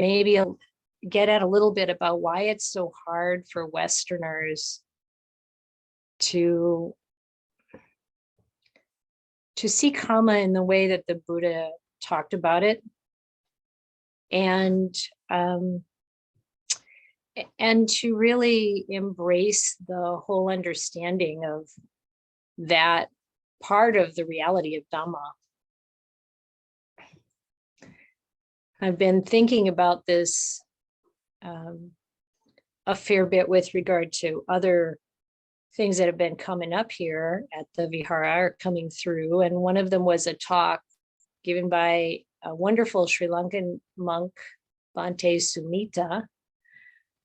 maybe get at a little bit about why it's so hard for Westerners to see Kamma in the way that the Buddha talked about it, and to really embrace the whole understanding of that part of the reality of Dhamma. I've been thinking about this a fair bit with regard to other things that have been coming up here at the Vihara, or coming through. And one of them was a talk given by a wonderful Sri Lankan monk, Bhante Sumita.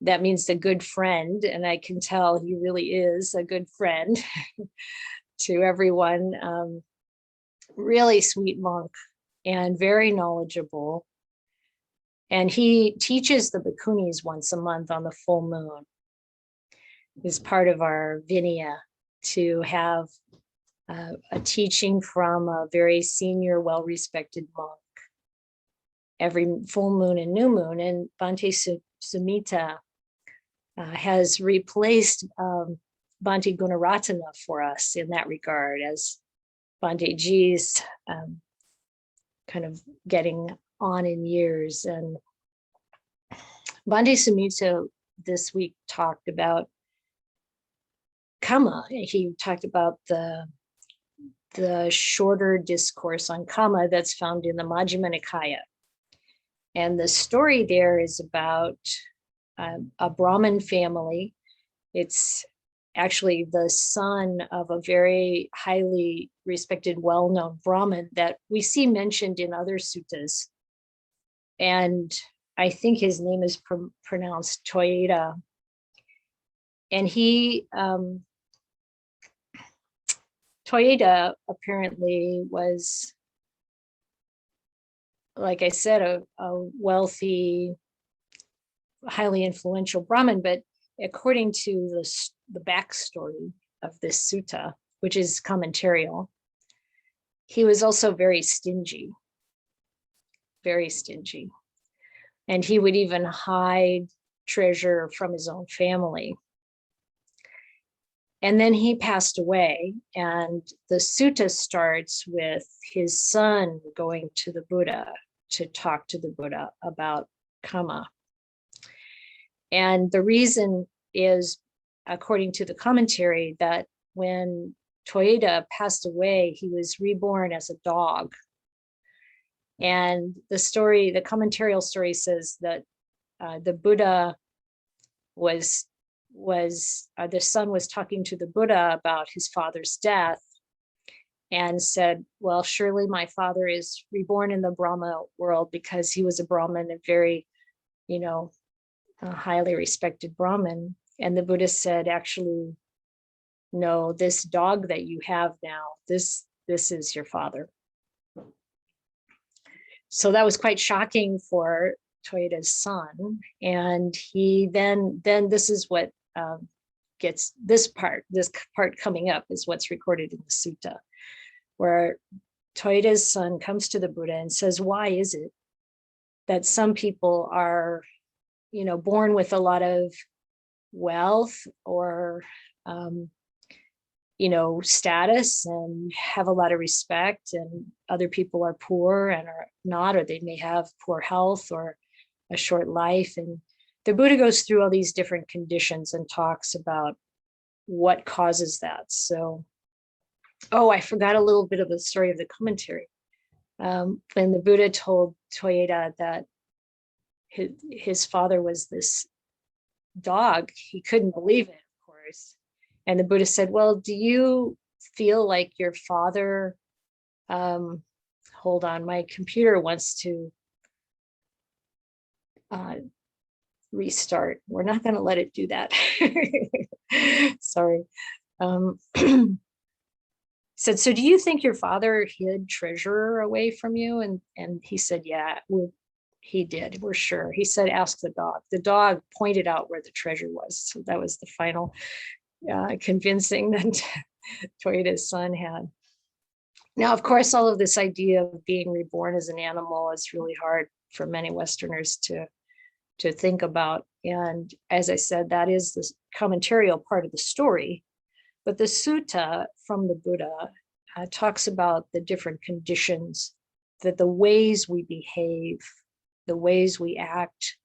That means the good friend. And I can tell he really is a good friend to everyone. Really sweet monk and very knowledgeable. And he teaches the bhikkhunis once a month on the full moon. Is part of our Vinaya to have a teaching from a very senior, well-respected monk every full moon and new moon. And Bhante Sumita has replaced Bhante Gunaratana for us in that regard, as Bhante Ji's kind of getting on in years. And Bhante Sumita this week talked about Kamma. He talked about the shorter discourse on Kamma that's found in the Majjhima Nikaya. And the story there is about a Brahmin family. It's actually the son of a very highly respected, well-known Brahmin that we see mentioned in other suttas. And I think his name is pronounced Toyeda. And he, Toyeda apparently was, like I said, a wealthy, highly influential Brahmin, but according to the backstory of this sutta, which is commentarial, he was also very stingy. And he would even hide treasure from his own family. And then he passed away, and the sutta starts with his son going to the Buddha to talk to the Buddha about Kamma. And the reason is, according to the commentary, that when Toyeda passed away, he was reborn as a dog. And the story, the commentarial story says that the Buddha the son was talking to the Buddha about his father's death and said, well, surely my father is reborn in the Brahma world because he was a Brahmin, a very, a highly respected Brahmin. And the Buddha said, actually, no, this dog that you have now, this is your father. So that was quite shocking for Toyeda's son. And he then this is what gets this part coming up is what's recorded in the sutta, where Toyeda's son comes to the Buddha and says, why is it that some people are, born with a lot of wealth or, status and have a lot of respect, and other people are poor and are not, or they may have poor health or a short life. And the Buddha goes through all these different conditions and talks about what causes that. So, I forgot a little bit of the story of the commentary. When the Buddha told Toyeda that his father was this dog, he couldn't believe it, of course. And the Buddha said, well, do you feel like your father, hold on, my computer wants to restart. We're not going to let it do that. Sorry. Said, so do you think your father hid treasure away from you? And he said, yeah, he did. We're sure. He said, ask the dog. The dog pointed out where the treasure was. So that was the final convincing that Toyeda's son had. Now, of course, all of this idea of being reborn as an animal is really hard for many Westerners to to think about. And as I said, that is the commentarial part of the story. But the sutta from the Buddha talks about the different conditions, that the ways we behave, the ways we act,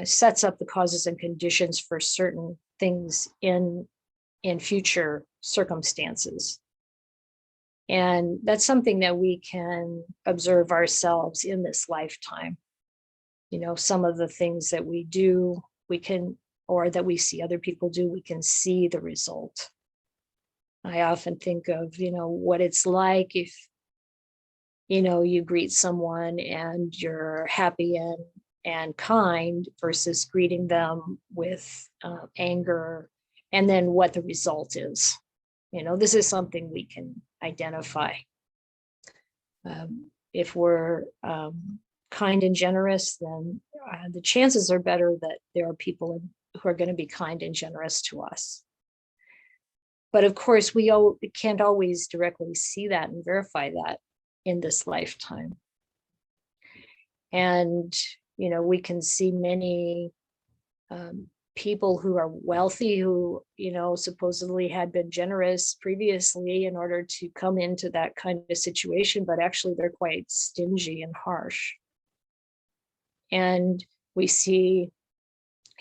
sets up the causes and conditions for certain things in future circumstances. And that's something that we can observe ourselves in this lifetime. You know, some of the things that we do, we can, or that we see other people do, we can see the result. I often think of, you know, what it's like if, you know, you greet someone and you're happy and kind versus greeting them with anger, and then what the result is. You know, this is something we can identify. If we're kind and generous, then the chances are better that there are people who are going to be kind and generous to us. But of course, we can't always directly see that and verify that in this lifetime. And, you know, we can see many people who are wealthy, who, you know, supposedly had been generous previously in order to come into that kind of situation, but actually they're quite stingy and harsh. And we see,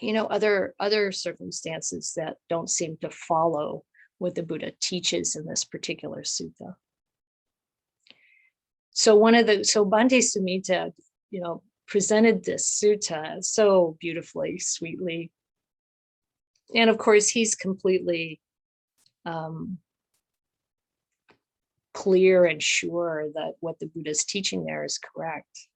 you know, other circumstances that don't seem to follow what the Buddha teaches in this particular sutta. So Bhante Sumita, you know, presented this sutta so beautifully, sweetly. And of course, he's completely clear and sure that what the Buddha's teaching there is correct.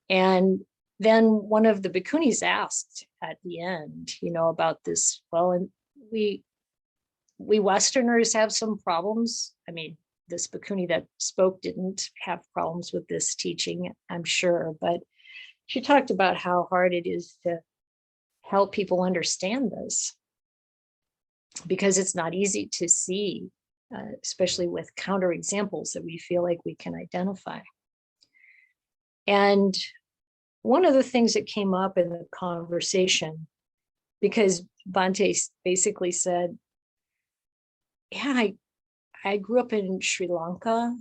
And then one of the bhikkhunis asked at the end, you know, about this. Well, and we Westerners have some problems. I mean, this bhikkhuni that spoke didn't have problems with this teaching, I'm sure, but she talked about how hard it is to help people understand this, because it's not easy to see, especially with counterexamples that we feel like we can identify. And one of the things that came up in the conversation, because Bhante basically said, yeah, I grew up in Sri Lanka.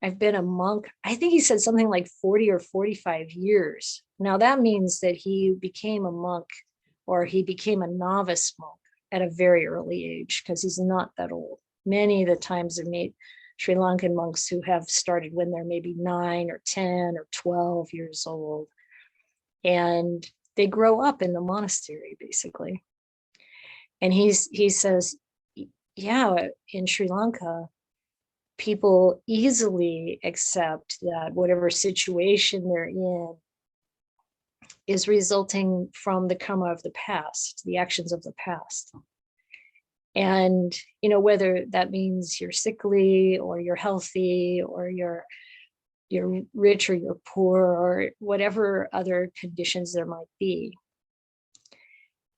I've been a monk. I think he said something like 40 or 45 years. Now that means that he became a monk, or he became a novice monk at a very early age, because he's not that old. Many of the times I meet Sri Lankan monks who have started when they're maybe 9 or 10 or 12 years old. And they grow up in the monastery, basically. And he says, yeah, in Sri Lanka, people easily accept that whatever situation they're in is resulting from the karma of the past, the actions of the past. And, you know, whether that means you're sickly or you're healthy or you're rich or you're poor or whatever other conditions there might be.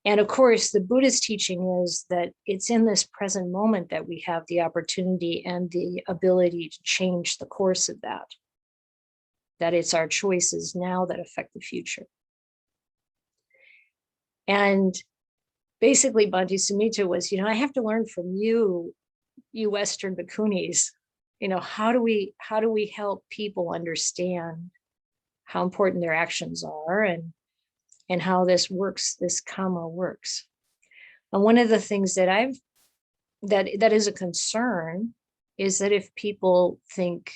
And of course, the Buddhist teaching is that it's in this present moment that we have the opportunity and the ability to change the course of that it's our choices now that affect the future. And basically, Bhante Sumita was, you know, I have to learn from you Western bhikkhunis, you know, how do we help people understand how important their actions are and how this works, this Kamma works. And one of the things that that is a concern is that if people think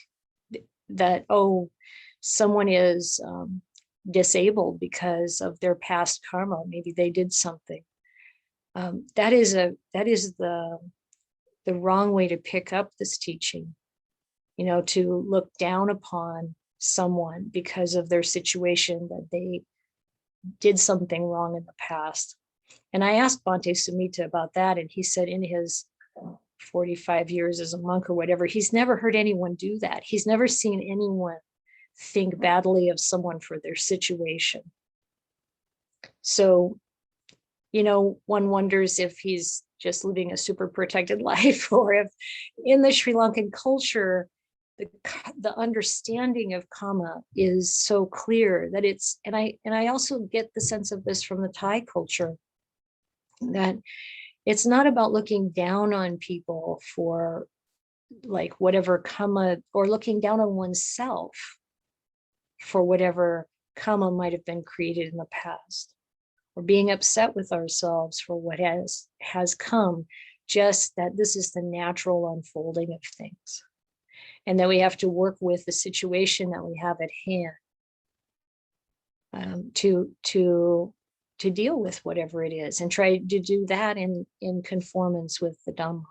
that, oh, someone is disabled because of their past karma, maybe they did something, that is the wrong way to pick up this teaching, you know, to look down upon someone because of their situation, that they did something wrong in the past. And I asked Bhante Sumita about that, and he said in his 45 years as a monk or whatever, he's never heard anyone do that. He's never seen anyone think badly of someone for their situation. So, you know, one wonders if he's just living a super protected life, or if in the Sri Lankan culture, the understanding of Kamma is so clear that it's, and I also get the sense of this from the Thai culture, that it's not about looking down on people for like whatever Kamma, or looking down on oneself for whatever Kamma might have been created in the past, or being upset with ourselves for what has come, just that this is the natural unfolding of things, and that we have to work with the situation that we have at hand, to deal with whatever it is, and try to do that in conformance with the Dhamma.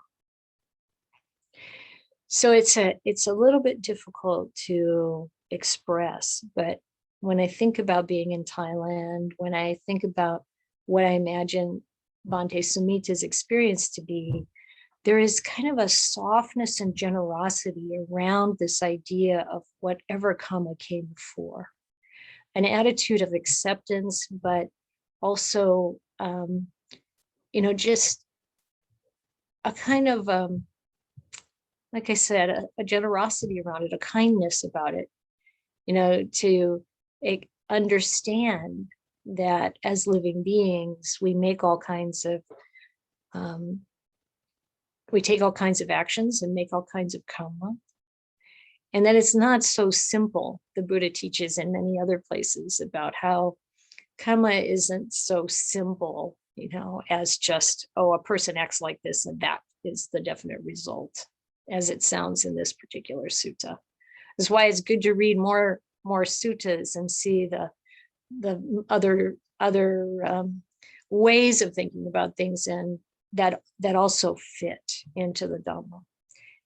So it's a little bit difficult to express, but when I think about being in Thailand, when I think about what I imagine Bhante Sumita's experience to be, there is kind of a softness and generosity around this idea of whatever Kamma came before, an attitude of acceptance, but also, just a kind of, like I said, a generosity around it, a kindness about it, to understand that as living beings, we make all kinds of, we take all kinds of actions and make all kinds of Kamma. And that it's not so simple. The Buddha teaches in many other places about how Kamma isn't so simple, as just, a person acts like this and that is the definite result, as it sounds in this particular sutta. That's why it's good to read more suttas and see the other ways of thinking about things, and that also fit into the Dhamma,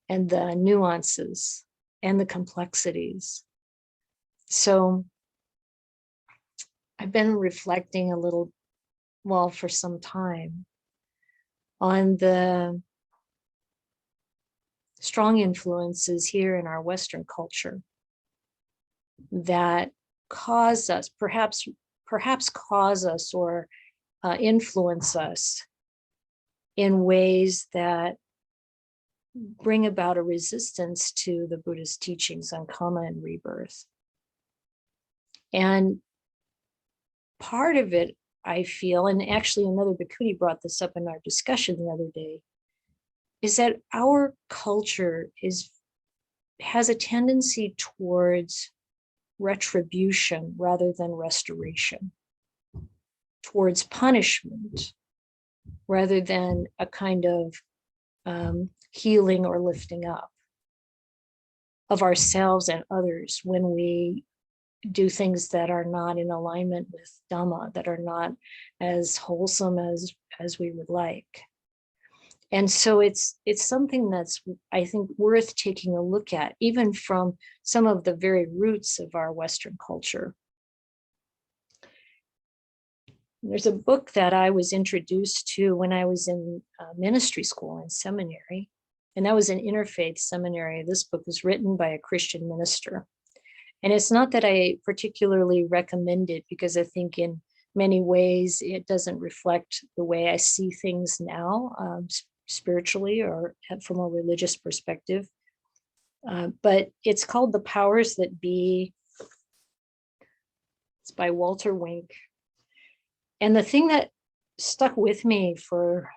and the nuances and the complexities. So I've been reflecting a little, for some time, on the strong influences here in our Western culture that cause us, perhaps cause us, or influence us in ways that bring about a resistance to the Buddhist teachings on Kamma and rebirth. And part of it, I feel, and actually another bhikkhuni brought this up in our discussion the other day, is that our culture has a tendency towards retribution rather than restoration, towards punishment rather than a kind of healing or lifting up of ourselves and others when we do things that are not in alignment with Dhamma, that are not as wholesome as we would like. And so it's something that's, I think, worth taking a look at, even from some of the very roots of our Western culture. There's a book that I was introduced to when I was in ministry school and seminary, and that was an interfaith seminary. This book was written by a Christian minister. And it's not that I particularly recommend it, because I think in many ways it doesn't reflect the way I see things now, spiritually or from a religious perspective. But it's called The Powers That Be. It's by Walter Wink. And the thing that stuck with me for,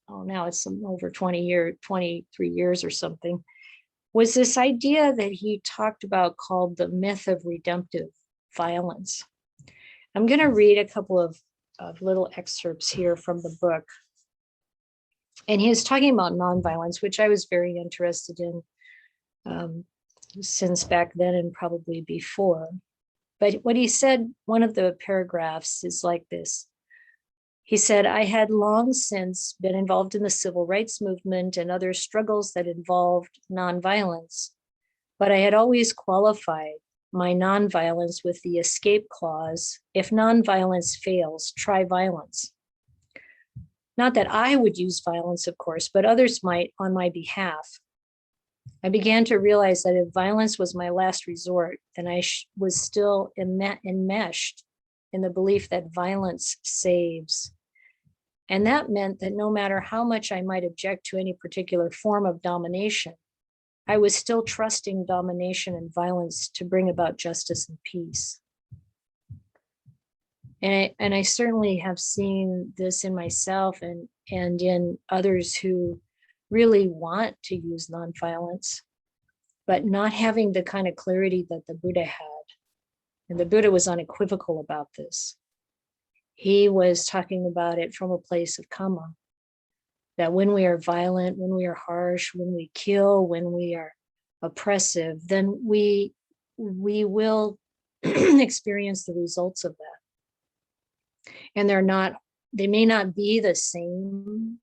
now it's over 23 years or something, was this idea that he talked about called the myth of redemptive violence. I'm going to read a couple of little excerpts here from the book. And he was talking about nonviolence, which I was very interested in since back then and probably before. But what he said, one of the paragraphs is like this. He said, "I had long since been involved in the civil rights movement and other struggles that involved nonviolence, but I had always qualified my nonviolence with the escape clause, if nonviolence fails, try violence. Not that I would use violence, of course, but others might on my behalf. I began to realize that if violence was my last resort, then I was still enmeshed in the belief that violence saves. And that meant that no matter how much I might object to any particular form of domination, I was still trusting domination and violence to bring about justice and peace. And I certainly have seen this in myself and in others who really want to use nonviolence, but not having the kind of clarity that the Buddha had. And the Buddha was unequivocal about this. He was talking about it from a place of Kamma, that when we are violent, when we are harsh, when we kill, when we are oppressive, then we will experience the results of that. And they may not be the same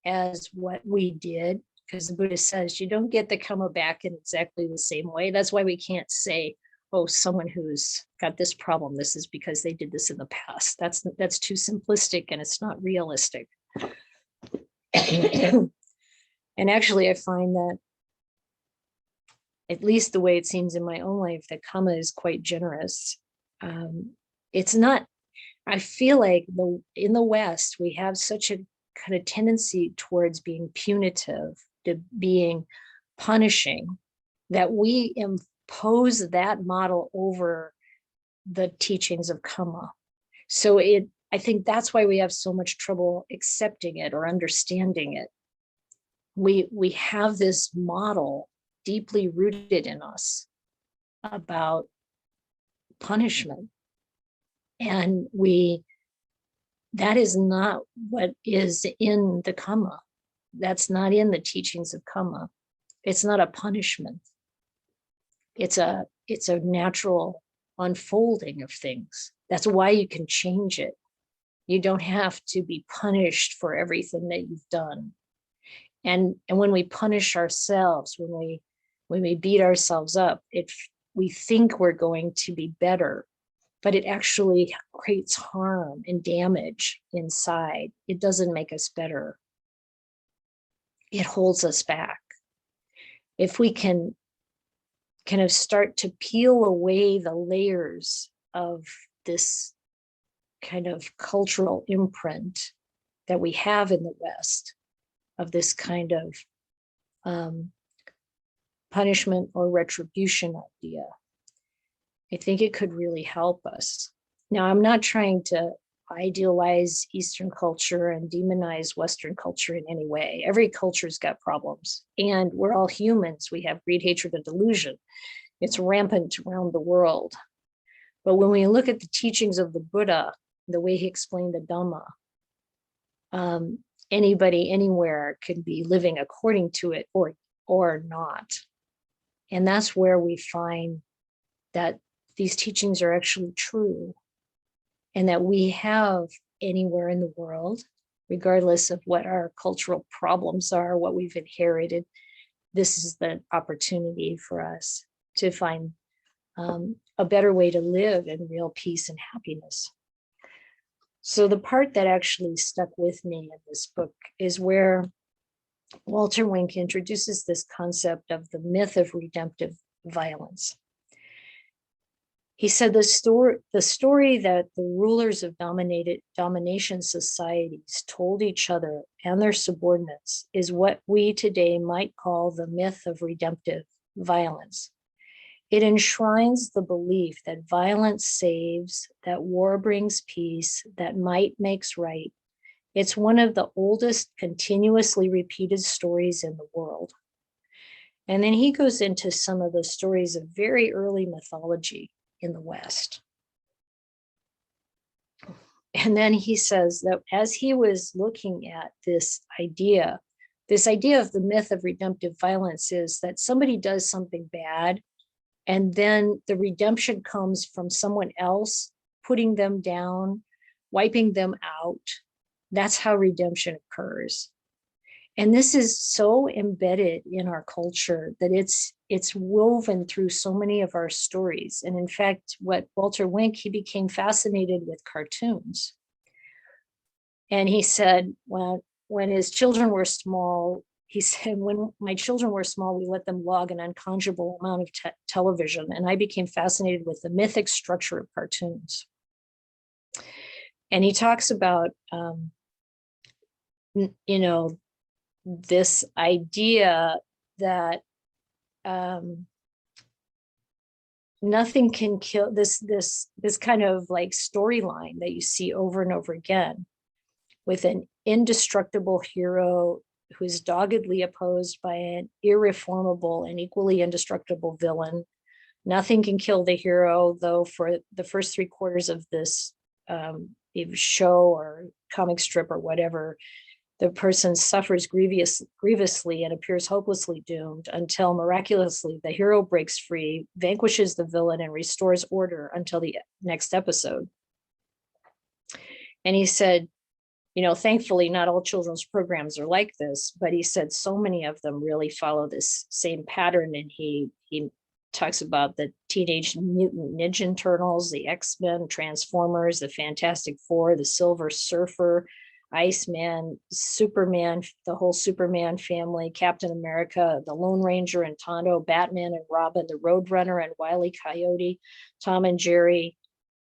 as what we did, because the Buddha says you don't get the Kamma back in exactly the same way. That's why we can't say, oh, someone who's got this problem, this is because they did this in the past. That's too simplistic and it's not realistic. And actually, I find that, at least the way it seems in my own life, that Kamma is quite generous. It's not, I feel like in the West, we have such a kind of tendency towards being punitive, to being punishing, that we impose that model over the teachings of Kamma. So I think that's why we have so much trouble accepting it or understanding it. We have this model deeply rooted in us about punishment. And that is not what is in the Kamma. That's not in the teachings of Kamma. It's not a punishment. It's a natural unfolding of things. That's why you can change it. You don't have to be punished for everything that you've done. And when we punish ourselves, when we beat ourselves up, we think we're going to be better, but it actually creates harm and damage inside. It doesn't make us better. It holds us back. If we can kind of start to peel away the layers of this kind of cultural imprint that we have in the West, of this kind of punishment or retribution idea, I think it could really help us. Now, I'm not trying to idealize Eastern culture and demonize Western culture in any way. Every culture's got problems, and we're all humans. We have greed, hatred, and delusion. It's rampant around the world. But when we look at the teachings of the Buddha, the way he explained the Dhamma, anybody, anywhere can be living according to it or not. And that's where we find that these teachings are actually true, and that we have anywhere in the world, regardless of what our cultural problems are, what we've inherited, this is the opportunity for us to find a better way to live in real peace and happiness. So the part that actually stuck with me in this book is where Walter Wink introduces this concept of the myth of redemptive violence. He said the story that the rulers of domination societies told each other and their subordinates is what we today might call the myth of redemptive violence. It enshrines the belief that violence saves, that war brings peace, that might makes right. It's one of the oldest continuously repeated stories in the world. And then he goes into some of the stories of very early mythology in the West. And then he says that as he was looking at this idea of the myth of redemptive violence is that somebody does something bad, and then the redemption comes from someone else putting them down, wiping them out. That's how redemption occurs. And this is so embedded in our culture that it's woven through so many of our stories. And in fact, what Walter Wink, he became fascinated with cartoons. And he said, well, when his children were small, he said, when my children were small, we let them log an unconscionable amount of television. And I became fascinated with the mythic structure of cartoons. And he talks about, this idea that nothing can kill this kind of like storyline that you see over and over again, with an indestructible hero who is doggedly opposed by an irreformable and equally indestructible villain. Nothing can kill the hero, though for the first 3/4 of this show or comic strip or whatever, the person suffers grievously and appears hopelessly doomed until miraculously the hero breaks free, vanquishes the villain, and restores order until the next episode. And he said, thankfully, not all children's programs are like this, but he said so many of them really follow this same pattern. And he talks about the Teenage Mutant Ninja Turtles, the X-Men, Transformers, the Fantastic Four, the Silver Surfer, Iceman, Superman, the whole Superman family, Captain America, the Lone Ranger and Tonto, Batman and Robin, the Roadrunner and Wile E. Coyote, Tom and Jerry,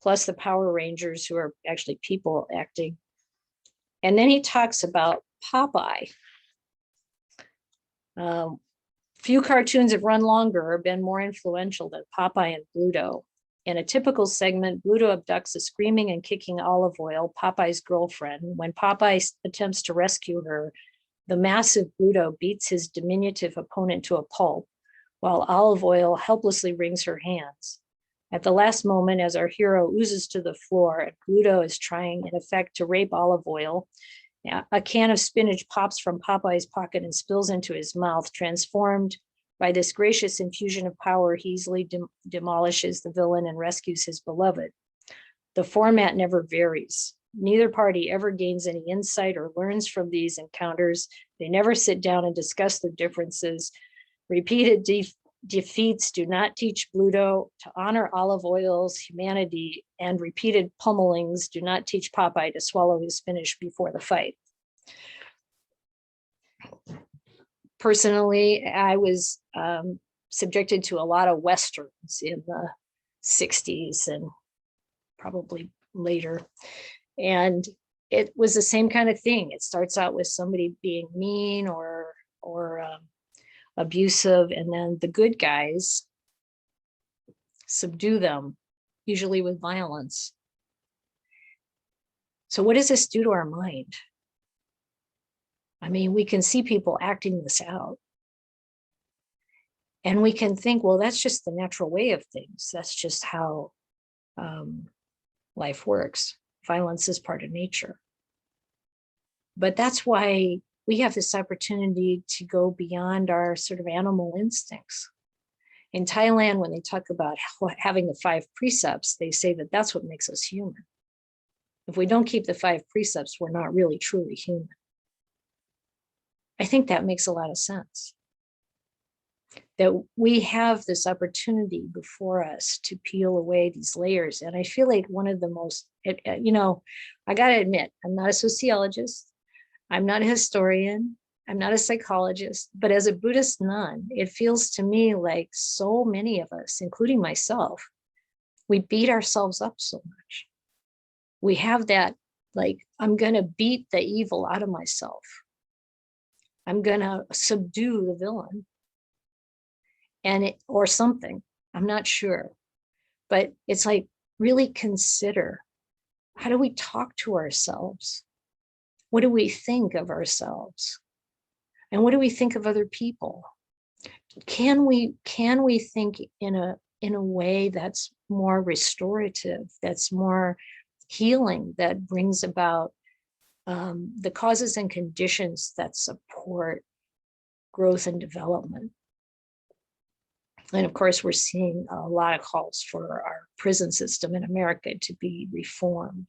plus the Power Rangers, who are actually people acting. And then he talks about Popeye. Few cartoons have run longer or been more influential than Popeye and Bluto. In a typical segment, Bluto abducts a screaming and kicking Olive Oyl, Popeye's girlfriend. When Popeye attempts to rescue her, the massive Bluto beats his diminutive opponent to a pulp, while Olive Oyl helplessly wrings her hands. At the last moment, as our hero oozes to the floor, and Bluto is trying, in effect, to rape Olive Oyl, a can of spinach pops from Popeye's pocket and spills into his mouth. Transformed by this gracious infusion of power, he easily demolishes the villain and rescues his beloved. The format never varies. Neither party ever gains any insight or learns from these encounters. They never sit down and discuss their differences. Repeated defeats do not teach Bluto to honor Olive Oyl's humanity, and repeated pummelings do not teach Popeye to swallow his spinach before the fight. Personally, I was subjected to a lot of Westerns in the 60s and probably later. And it was the same kind of thing. It starts out with somebody being mean or abusive, and then the good guys subdue them, usually with violence. So what does this do to our mind? I mean, we can see people acting this out. And we can think, well, that's just the natural way of things. That's just how life works. Violence is part of nature. But that's why we have this opportunity to go beyond our sort of animal instincts. In Thailand, when they talk about having the 5 precepts, they say that that's what makes us human. If we don't keep the 5 precepts, we're not really truly human. I think that makes a lot of sense. That we have this opportunity before us to peel away these layers. And I feel like one of the most, I got to admit, I'm not a sociologist. I'm not a historian. I'm not a psychologist, but as a Buddhist nun, it feels to me like so many of us, including myself, we beat ourselves up so much. We have that, like, I'm going to beat the evil out of myself. I'm going to subdue the villain or something. I'm not sure, but it's like, really consider, how do we talk to ourselves? What do we think of ourselves? And what do we think of other people? Can we think in a way that's more restorative, that's more healing, that brings about the causes and conditions that support growth and development? And of course, we're seeing a lot of calls for our prison system in America to be reformed.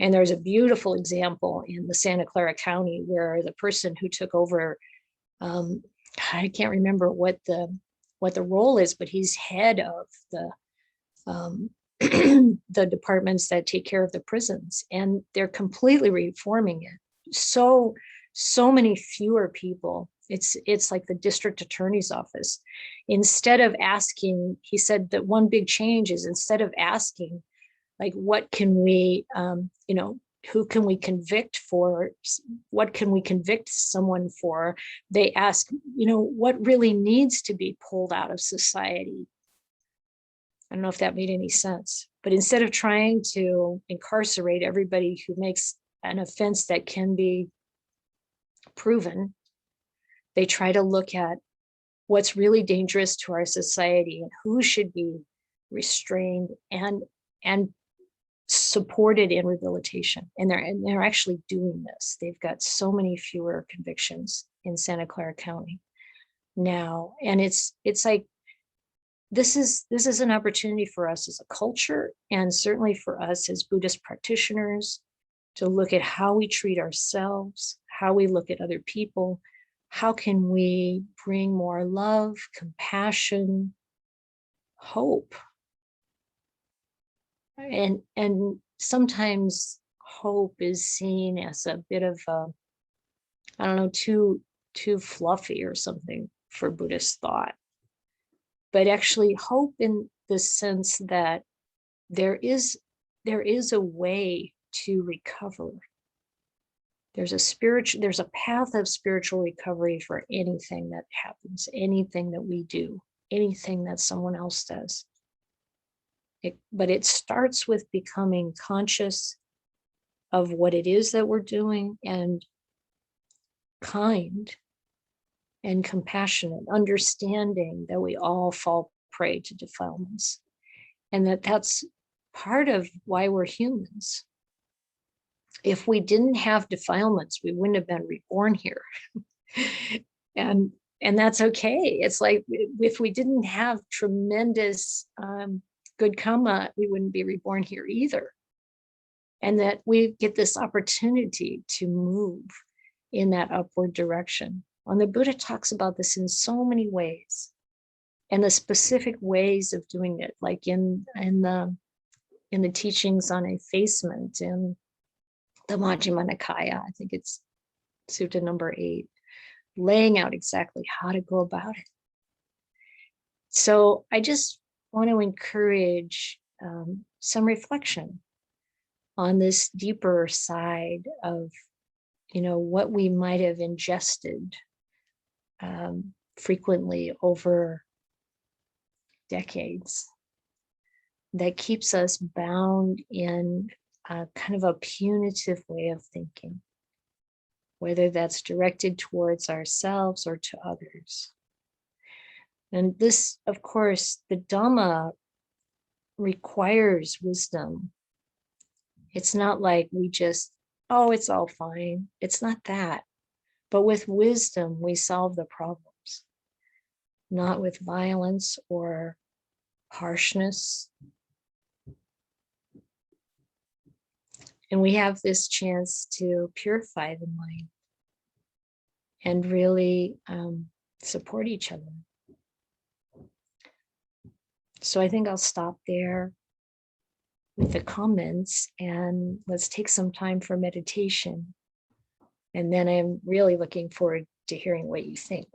And there's a beautiful example in the Santa Clara County where the person who took over, I can't remember what the role is, but he's head of the the departments that take care of the prisons, and they're completely reforming it. So many fewer people. It's like the district attorney's office. Instead of asking, he said that one big change is, instead of asking, like, what can we, who can we convict for? What can we convict someone for? They ask, what really needs to be pulled out of society? I don't know if that made any sense, but instead of trying to incarcerate everybody who makes an offense that can be proven, they try to look at what's really dangerous to our society and who should be restrained and supported in rehabilitation. And they're actually doing this. They've got so many fewer convictions in Santa Clara County now. And it's like, this is an opportunity for us as a culture, and certainly for us as Buddhist practitioners, to look at how we treat ourselves, how we look at other people. How can we bring more love, compassion, hope? And sometimes hope is seen as a bit of I don't know, too fluffy or something for Buddhist thought. But actually hope in the sense that there is a way to recover. There's a path of spiritual recovery for anything that happens, anything that we do, anything that someone else does. But it starts with becoming conscious of what it is that we're doing, and kind and compassionate, understanding that we all fall prey to defilements, and that's part of why we're humans. If we didn't have defilements, we wouldn't have been reborn here. and that's okay. It's like, if we didn't have tremendous good Kamma, we wouldn't be reborn here either. And that we get this opportunity to move in that upward direction. And the Buddha talks about this in so many ways, and the specific ways of doing it, like in the teachings on effacement in the Majjhima Nikaya, I think it's Sutta number 8, laying out exactly how to go about it. So I just want to encourage some reflection on this deeper side of, what we might have ingested frequently over decades that keeps us bound in kind of a punitive way of thinking, whether that's directed towards ourselves or to others. And this, of course, the Dhamma requires wisdom. It's not like we just, it's all fine. It's not that. But with wisdom, we solve the problems, not with violence or harshness. And we have this chance to purify the mind and really support each other. So I think I'll stop there with the comments, and let's take some time for meditation. And then I'm really looking forward to hearing what you think.